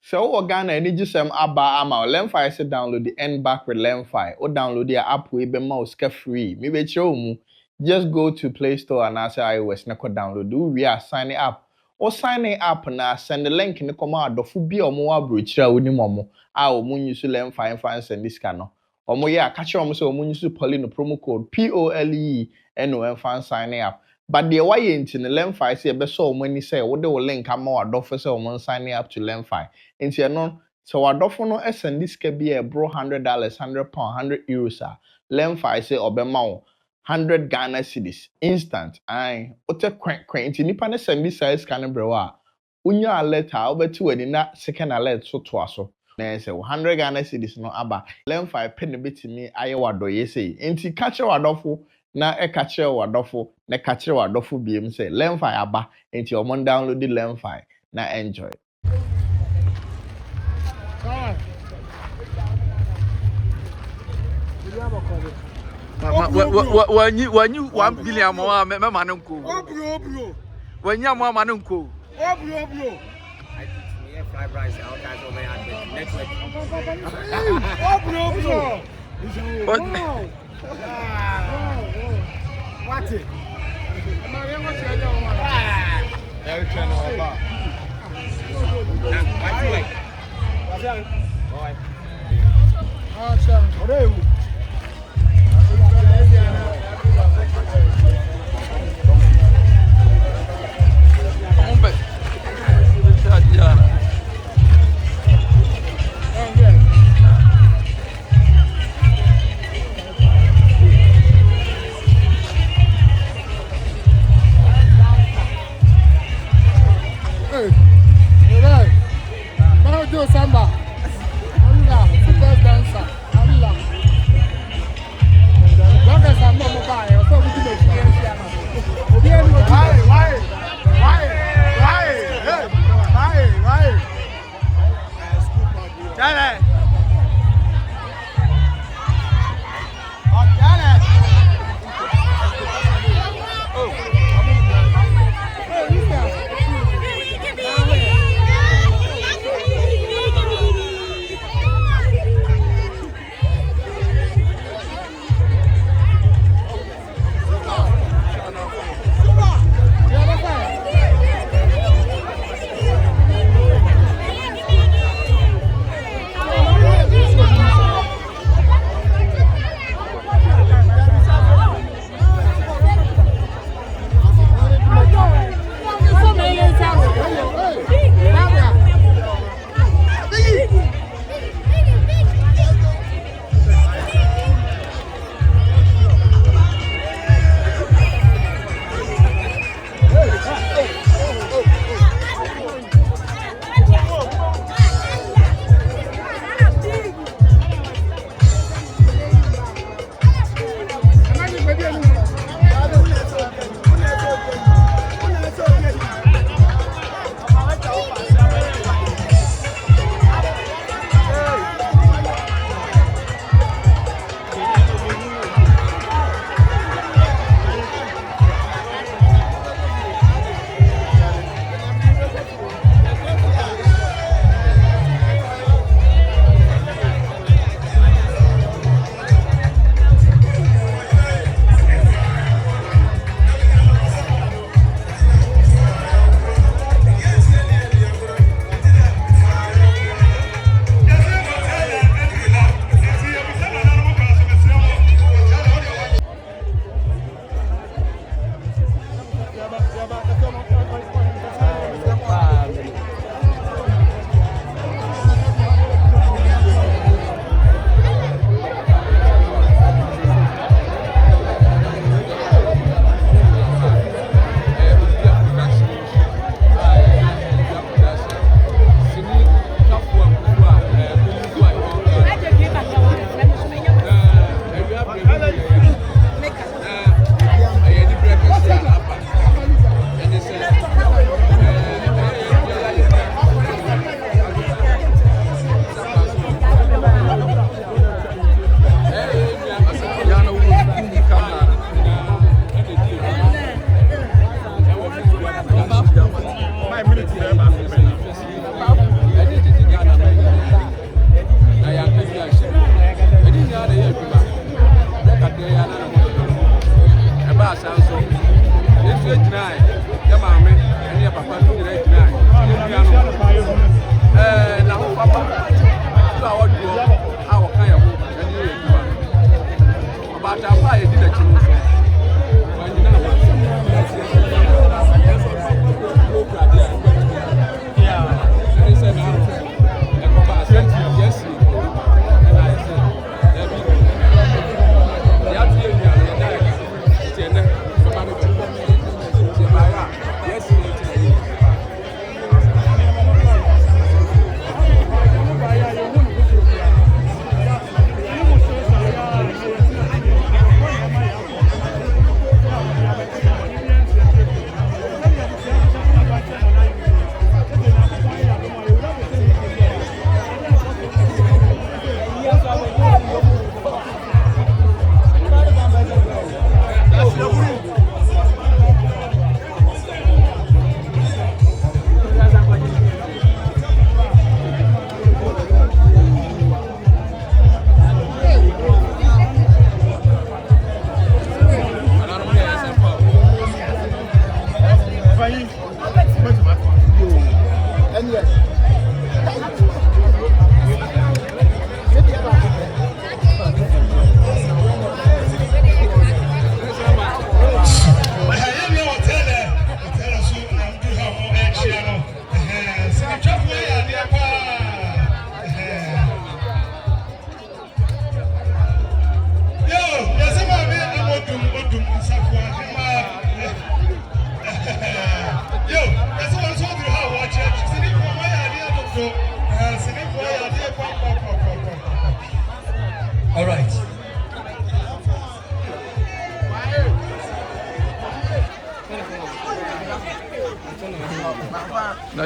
So Ghana any gisem aba ama Lemfi say download the end back with Lemfi or download the app we be mouse free. Me be show mu just go to Play Store and answer iOS na ko download do we are signing up or signing up na send the link in the command of bi omo abrochira oni momo a omo use Lemfi fan send this can no omo ya catch omo say omo use Pauline promo code POLE NOM fan signing up. But the way into the Lemfi say be so many say what the link am adofo say omo signing up to Lemfi. Into you know, so adofo no send this can be a bro $100, £100, €100 a Lemfi say obema 100 Ghana cedis instant. Aye, ote kwen into nipa ne send this size can bro a unya alert a obetu edi na second alert so to aso. Na say 100 Ghana cedis no aba Lemfi pen no betimi aye wadoye say. Into catch wadofo na catch wadofo na catch wadofo biem say Lemfi aba into your mon download the Lemfi na enjoy. When you 1 billion more, Manunko. Oh, bro. When you are more Manunko. Oh, bro. I think fried rice out guys over at network. Oh, bro. What? What it? Every channel about. Samba, Allah, super dancer, Allah.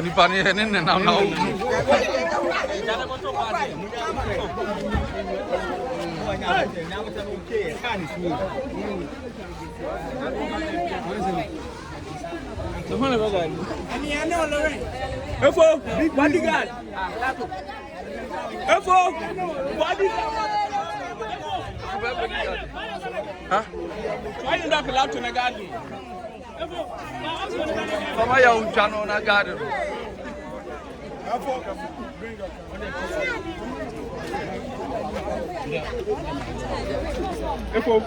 Ani pani ne na na. Efo, bodyguard. Efo, bodyguard. Huh? Why you not allowed to the garden? Sama ya unchano na garden. Efo.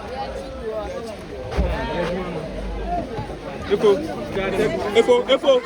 Efo.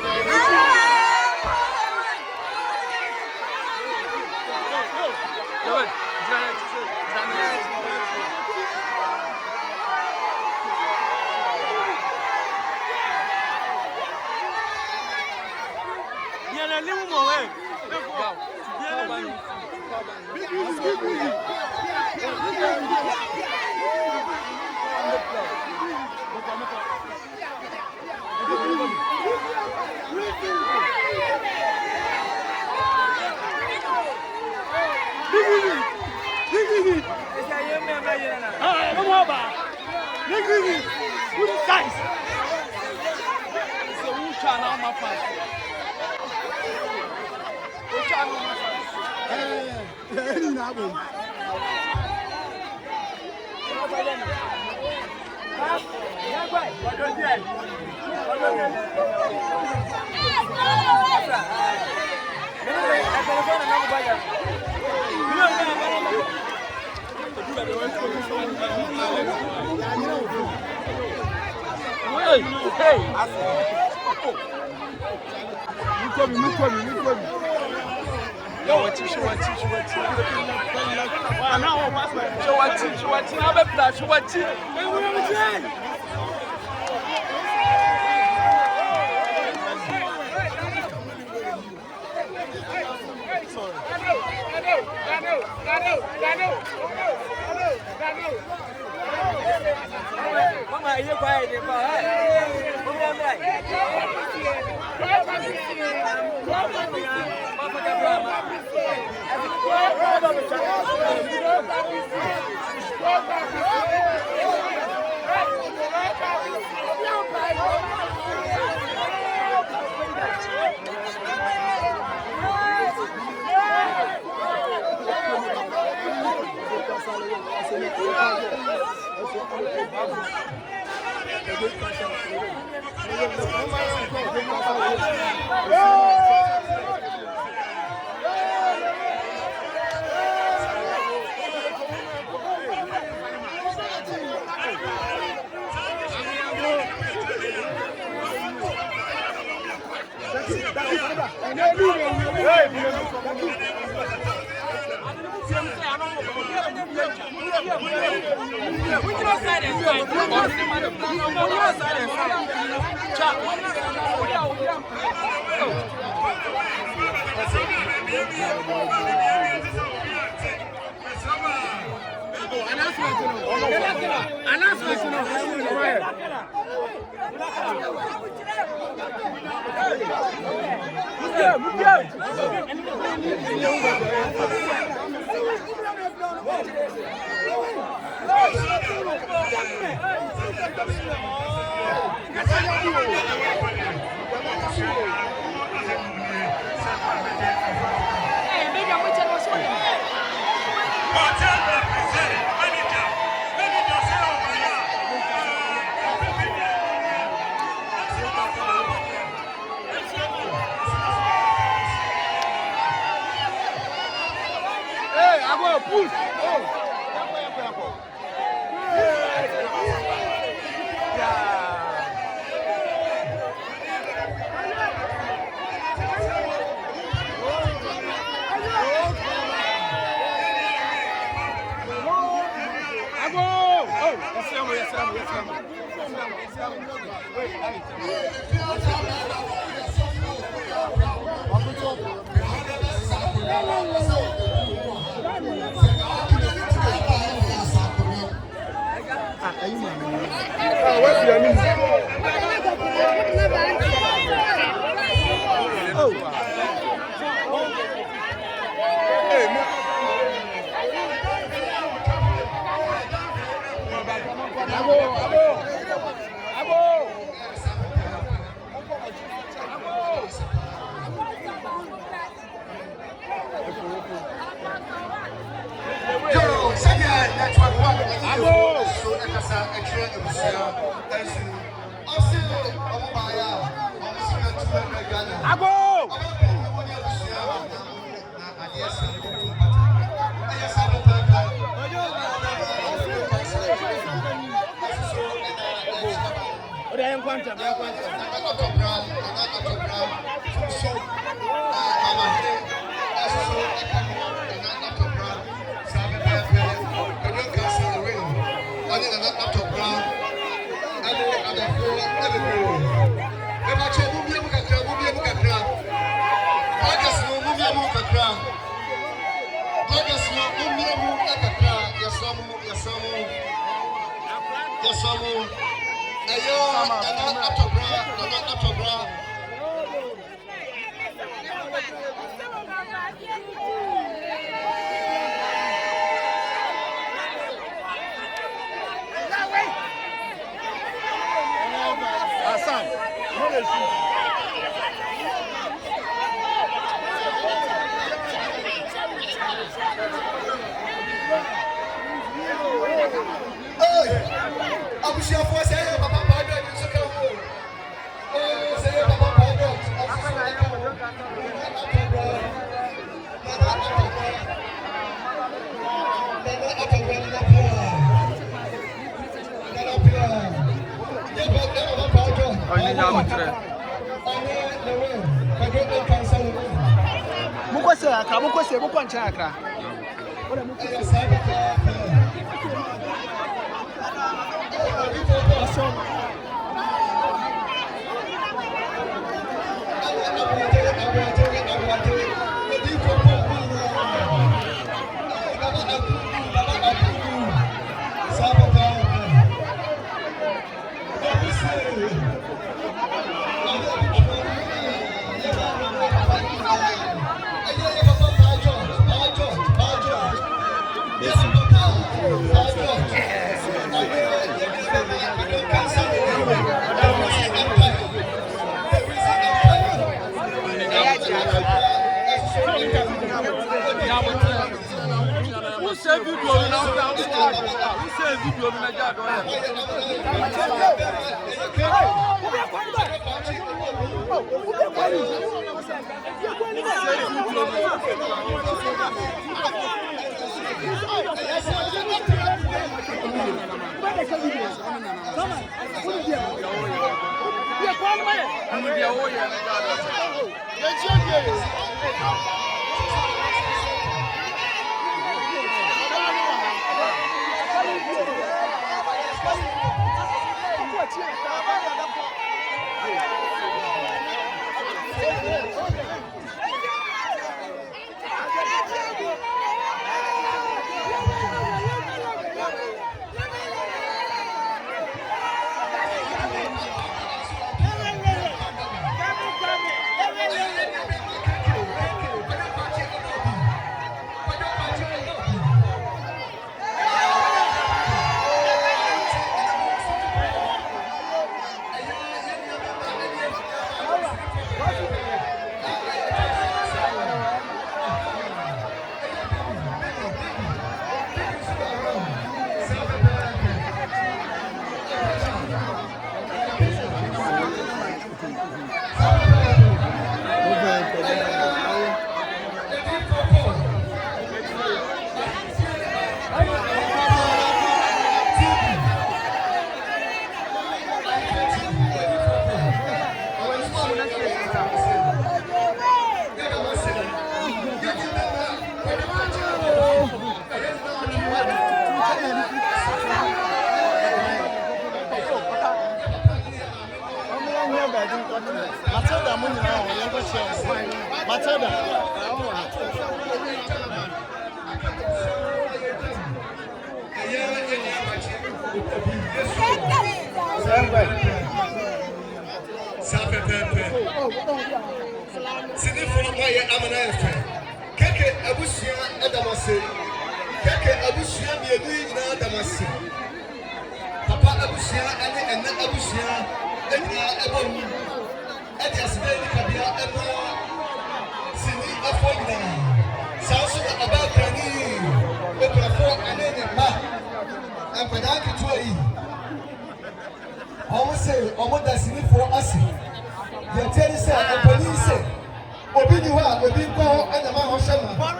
Obi ni wa obi ko anya ma ho shema.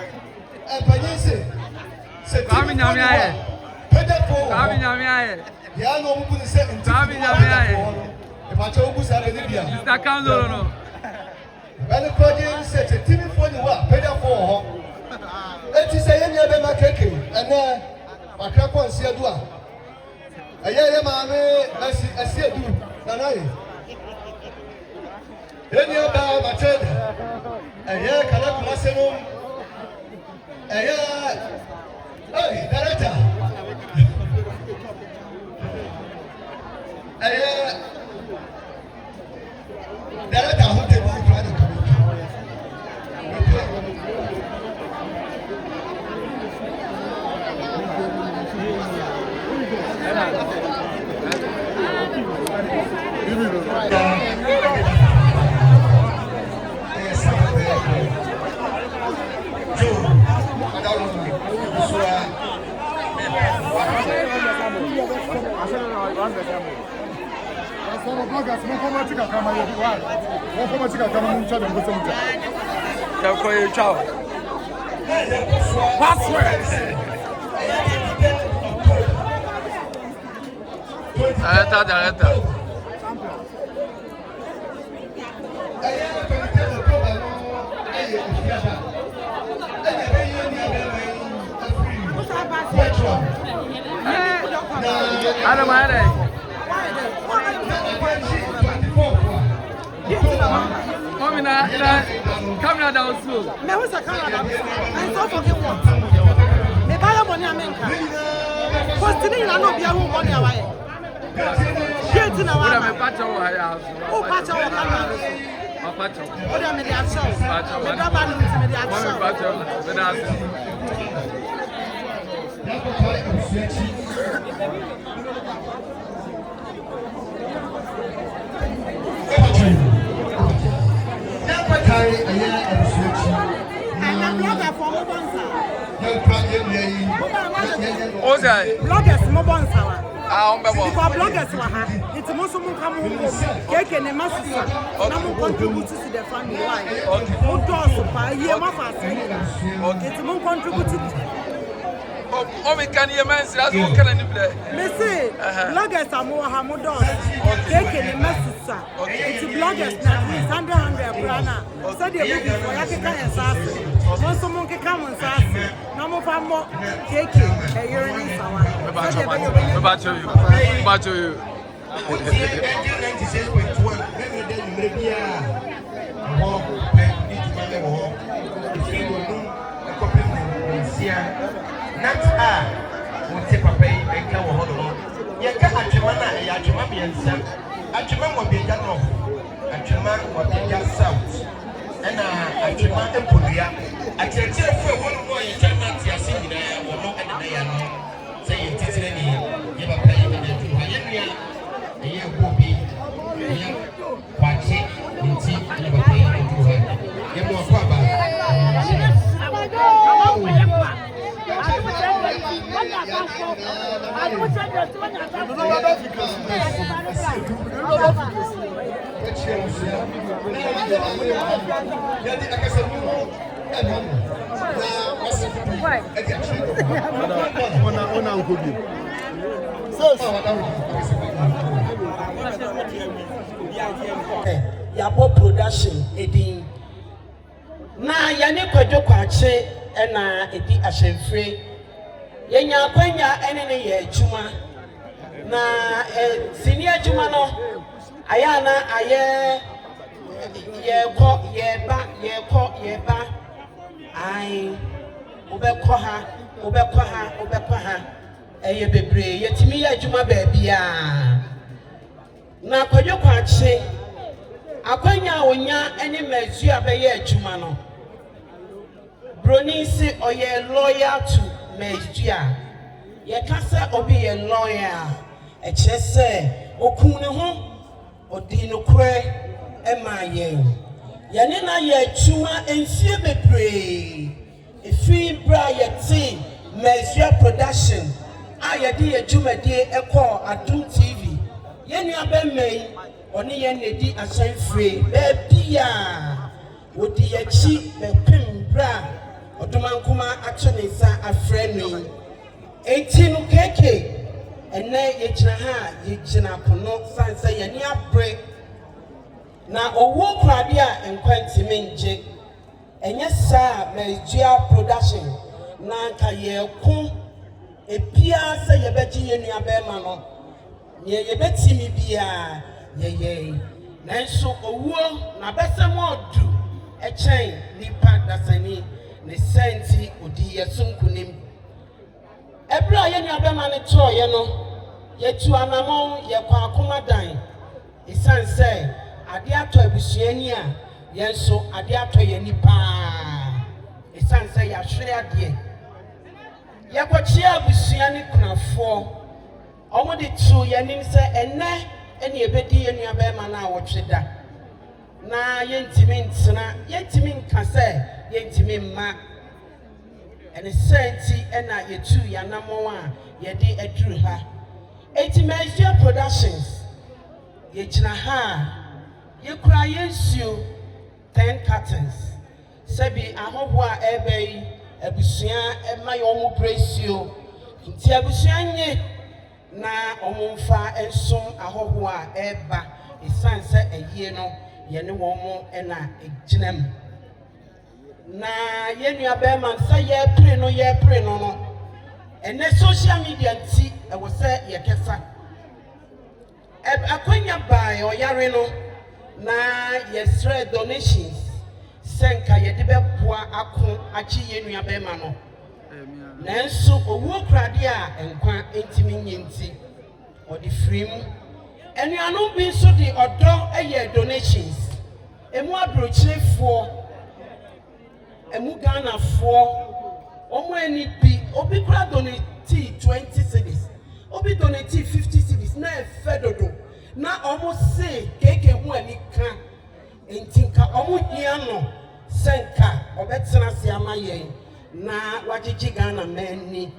Empanyin se. Kwame nyame aye. Pedefo. Kwame nyame aye. Ya no mu ni se nti. Kwame nyame aye. E ba che ogu sa re ni bia. Mr. Kanzolo no. Bani project se te timi fo ni wa pedefo ho. Eti se ye nya be ma keke. Ene akra konsi adu a. Eye ma me asi adu. Nanaye. Eni oba mated. Eye kala kuma senu. Eye hey, director. Director who take the credit. Ciao. Password. Arrête. Mommy, camera down slow. Me who's a camera down slow? I'm so fucking what? Me buy your money, America. First thing I know, be a home money away. Get in our patch over house. Oh, patch our camera. Patch over. What am I the show? The double news me the show. Patch over. Bloggers mo bonsa wa. Because bloggers wa ha. It's mo so mo come home. Keke ne masisa. Na mo contribute to the family why. Mo do so pa ye ma fa say. It's mo contribute. Oh, we can hear man say as we can any play. Me say bloggers are mo ha mo do. Keke ne masisa. It's bloggers na 100 brana. So they will be for yakeka ensase. Mo so mo keka mo ensase. Na mo fa mo keke e yeri sawa. About you. Yabo production edin na yane kwadwo kwache na edi ahemfre yenya kwanya ene ne ye adwuma na sini adwuma no ayana aye ye ko ai obekọ ha eye bebre yetimi ye adwuma ba bia na kwadwo kwache akwanya onya ene mazu abeye adwuma no broni si oye loyal to Mejia. Ye kasa obi ye lawyer. E chese okun ne ho odi no kure e ma yen. Ye ne na ye chuma enfie bebre. Efi bra ye ti Mejia production. A ye di ye dwumadi e call Adum TV. Ye nua be mai oni ye nedi asan free be bia. wodi yachi bepem bra odomankuma ato ne nsa afrɛ no enti no keke ene yegyina ha yegyina kono sansa yɛne abre na owo krade a enkwantimi nje enye saa Nigeria production na nka yɛko epia sɛ yɛbɛgye yɛnua bɛma no ye yɛbɛtimi bia yɛyɛ nanso owuo na bɛsɛm odu ɛkyɛn nipa dasani ne senti odi yɛsonkunim ebra yɛnua bɛma ne toye no yɛtu anamon yɛkɔ akomadan isan sɛ ade atɔ abusuani a yɛnso ade atɔ yɛ nipa isan sɛ yɛahwere ade yɛkɔkye abusuani kunafo ɔmo de tu yɛnim sɛ ɛnɛ ɛne ebedi yɛnua bɛma na wɔtwe da na yɛntimi ntena yɛntimi nka sɛ yɛntimi mma ɛne senti ɛna yɛtu yanamon a yɛde aduru ha eti Nigeria Productions yɛgyina ha yɛkura yɛnsuo 10 cartons sɛbi ahoho a ɛbɛyi abusua ɛma yɛ ɔmo brɛsuo nti abusua nye na ɔmo mfa ɛnsom ahoho a ɛba esan sɛ ɛyie no yɛne wɔn ɛna egyina mu na yɛnua bɛma sɛ yɛpere no no ɛnɛ social media nti ɛwɔ sɛ yɛkɛsa akonya baa ɔyare no na yɛsrɛ donations sɛnka yɛde bɛboa ako akyi yɛnua bɛma no nanso owuo krade a nkwa ntimi nyenti ɔde firim anuanom bi nso de ɔdɔ ɛyɛ donations emu aburokyerefoɔ emu Ghanafoɔ ɔmo ani bi obi kura donate 20 cedis obi donate 50 cedis na efe dodo na ɔmo se keke hu ani ka entinka ɔmo hia no senka ɔbɛtena se ama yɛn na wagigi Ghana mani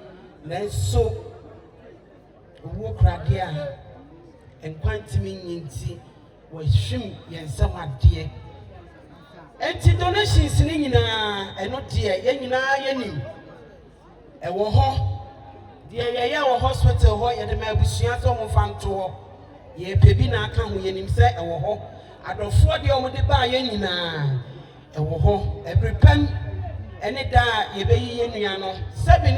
nanso owo krade a enkwantimi nyinti wɔhwim yɛn nsɛm adeɛ enti donations ni nyinaa ɛno deɛ yɛn nyinaa yɛnim ɛwɔ hɔ deɛ yɛyɛ wɔ hospital hɔ yɛde ma abusua sɛ ɔmo fa nto hɔ yɛpɛ bi na aka ho yɛnim sɛ ɛwɔ hɔ adɔfoɔ deɛ ɔmo de baa yɛn nyinaa ɛwɔ hɔ ɛbrepɛm ɛne da a yɛbɛyi yɛnua no sɛbi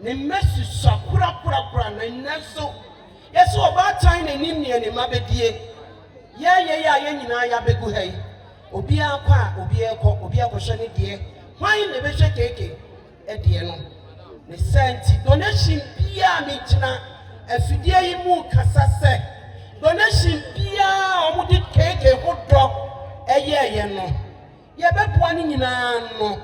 ne mɛsusua kura na nnɛso yɛsɛ ɔbaatan n'anim ne ne ma bɛdie yɛyɛ a yɛn nyinaa yɛabɛgu ha yi obiara kɔ a obiara kɔhwɛ ne deɛ hwan na ɛbɛhwɛ keke ɛdeɛ no ne senti donation biara megyina afidie yi mu kasa sɛ donation biara ɔmo de keke hodɔ ɛyɛɛyɛ no yɛbɛboa ne nyinaa no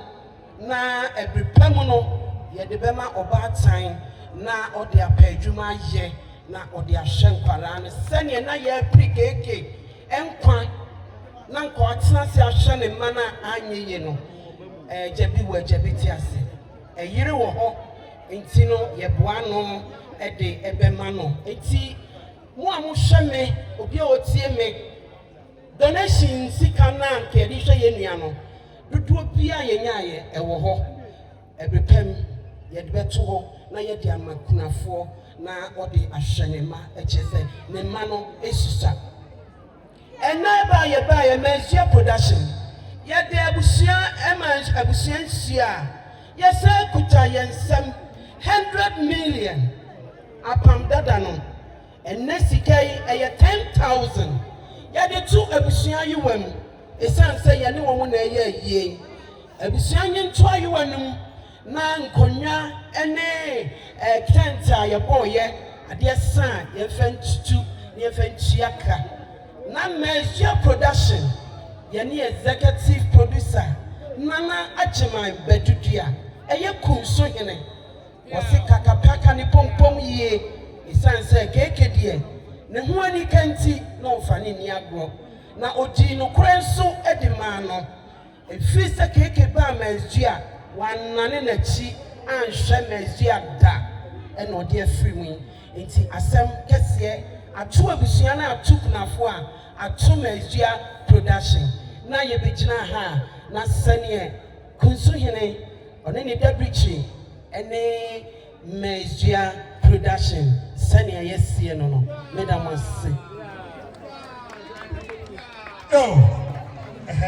na ɛbrepɛ mu no yɛde bɛma ɔbaatan na ɔde apɛ adwuma ayɛ na ɔde ahyɛ nkwaraa no sɛnea na yɛpiri keke ɛnkwa na nka ɔtena se ahyɛ ne mma no anyɛ yie no gyabi wɔ gyabi te ase ɛyere wɔ hɔ nti no yɛboa no ɛde ɛbɛma no enti mo a mohwɛ me obi a ɔtie me donation sika na nka yɛde hwɛ yɛnua no dodoɔ biara yɛnyaayɛ ɛwɔ hɔ ɛbrepɛm yɛde bɛto hɔ na yɛde ama kunafoɔ na ɔde ahyɛ ne mma ɛkyɛ sɛ ne mma no esusa ɛnna ba yɛ Nigeria Production yɛde abusua nsia yɛsɛ kuta yɛn nsɛm 100 million apam dada no ɛnna sika yi ɛyɛ 10,000 yɛde to abusua yi wam esan sɛ yɛne wɔn na ɛyɛ yie abusua nye nto ayi wɔnum na nkonwa ɛne tent a yɛbɔɔyɛ adeɛ san yɛfɛ ntutu ne yɛfɛ ntuaka na Nigeria Production yɛne executive producer Nana Achiman Bedudua ɛyɛ kumso hene wɔse kakapaka ne pompom yie esan sɛ keke deɛ ne ho ani kanti na ɔfa ne ni agro na odi no kora nso edi maa no efi sɛ keke ba Nigeria wanane n'akyi anhwɛ Nigeria da ɛna ɔde afiri mu nti asɛm kɛseɛ ato abusua na ato kunafo a ato Nigeria Production na yɛbɛgyina ha na sɛneɛ Kunsuhene ɔne ne dabrichi ɛne Mezua production sɛneɛ yɛsie no no meda mo ase. Oh.